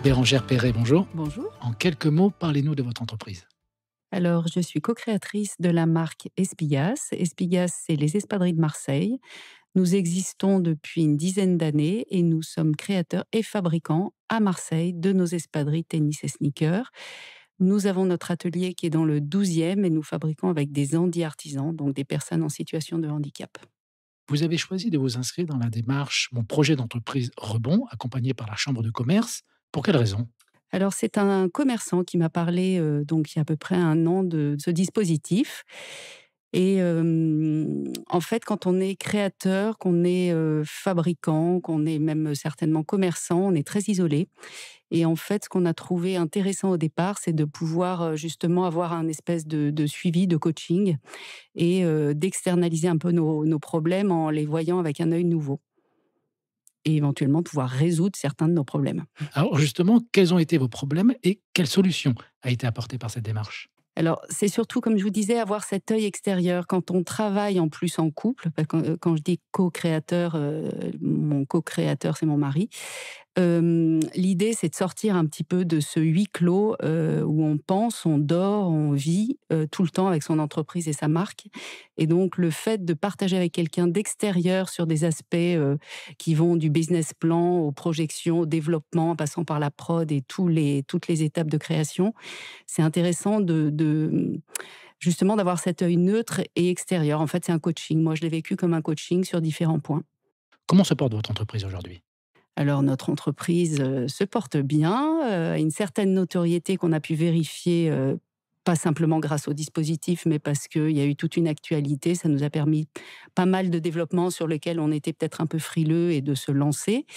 Bérengère Perret, bonjour. Bonjour. En quelques mots, parlez-nous de votre entreprise. Alors, je suis co-créatrice de la marque Espigas. Espigas, c'est les espadrilles de Marseille. Nous existons depuis une dizaine d'années et nous sommes créateurs et fabricants à Marseille de nos espadrilles tennis et sneakers. Nous avons notre atelier qui est dans le 12e et nous fabriquons avec des handi-artisans, donc des personnes en situation de handicap. Vous avez choisi de vous inscrire dans la démarche Mon projet d'entreprise Rebond, accompagné par la Chambre de commerce. Pour quelle raison? Alors, c'est un commerçant qui m'a parlé, donc il y a à peu près un an de ce dispositif. Et en fait, quand on est créateur, qu'on est, fabricant, qu'on est même certainement commerçant, on est très isolé. Et en fait, ce qu'on a trouvé intéressant au départ, c'est de pouvoir, justement avoir un espèce de suivi, de coaching et d'externaliser un peu nos problèmes en les voyant avec un œil nouveau et éventuellement pouvoir résoudre certains de nos problèmes. Alors justement, quels ont été vos problèmes et quelle solution a été apportée par cette démarche? Alors, c'est surtout, comme je vous disais, avoir cet œil extérieur. Quand on travaille en plus en couple, parce que quand je dis co-créateur, mon co-créateur, c'est mon mari. L'idée, c'est de sortir un petit peu de ce huis clos, où on pense, on dort, on vit, tout le temps avec son entreprise et sa marque. Et donc le fait de partager avec quelqu'un d'extérieur sur des aspects, qui vont du business plan aux projections, au développement, en passant par la prod et toutes les étapes de création, c'est intéressant justement d'avoir cet œil neutre et extérieur. En fait, c'est un coaching. Moi, je l'ai vécu comme un coaching sur différents points. Comment se porte votre entreprise aujourd'hui? Alors notre entreprise, se porte bien, a une certaine notoriété qu'on a pu vérifier, pas simplement grâce au dispositif, mais parce qu'il y a eu toute une actualité. Ça nous a permis pas mal de développements sur lesquels on était peut-être un peu frileux et de se lancer.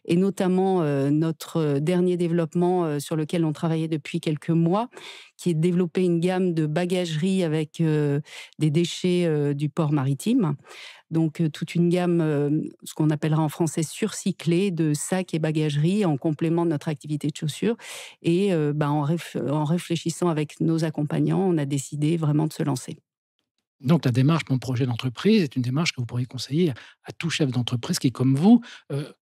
Et notamment, notre dernier développement, sur lequel on travaillait depuis quelques mois, qui est de développer une gamme de bagageries avec, des déchets, du port maritime. Donc, toute une gamme, ce qu'on appellera en français surcyclée, de sacs et bagageries en complément de notre activité de chaussures. Et en réfléchissant avec nos accompagnants, on a décidé vraiment de se lancer. Donc la démarche Mon projet d'entreprise est une démarche que vous pourriez conseiller à tout chef d'entreprise qui, comme vous,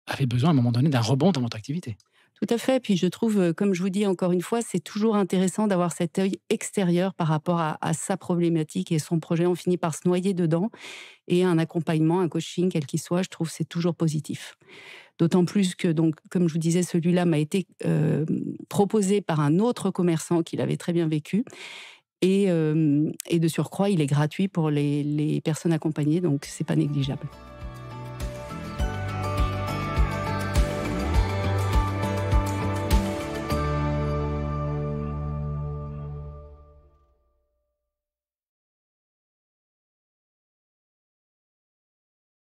avait besoin à un moment donné d'un rebond dans votre activité. Tout à fait. Puis je trouve, comme je vous dis encore une fois, c'est toujours intéressant d'avoir cet œil extérieur par rapport à sa problématique et son projet. On finit par se noyer dedans et un accompagnement, un coaching, quel qu'il soit, je trouve c'est toujours positif. D'autant plus que donc, comme je vous disais, celui-là m'a été, proposé par un autre commerçant qui l'avait très bien vécu et de surcroît, il est gratuit pour les personnes accompagnées, donc c'est pas négligeable.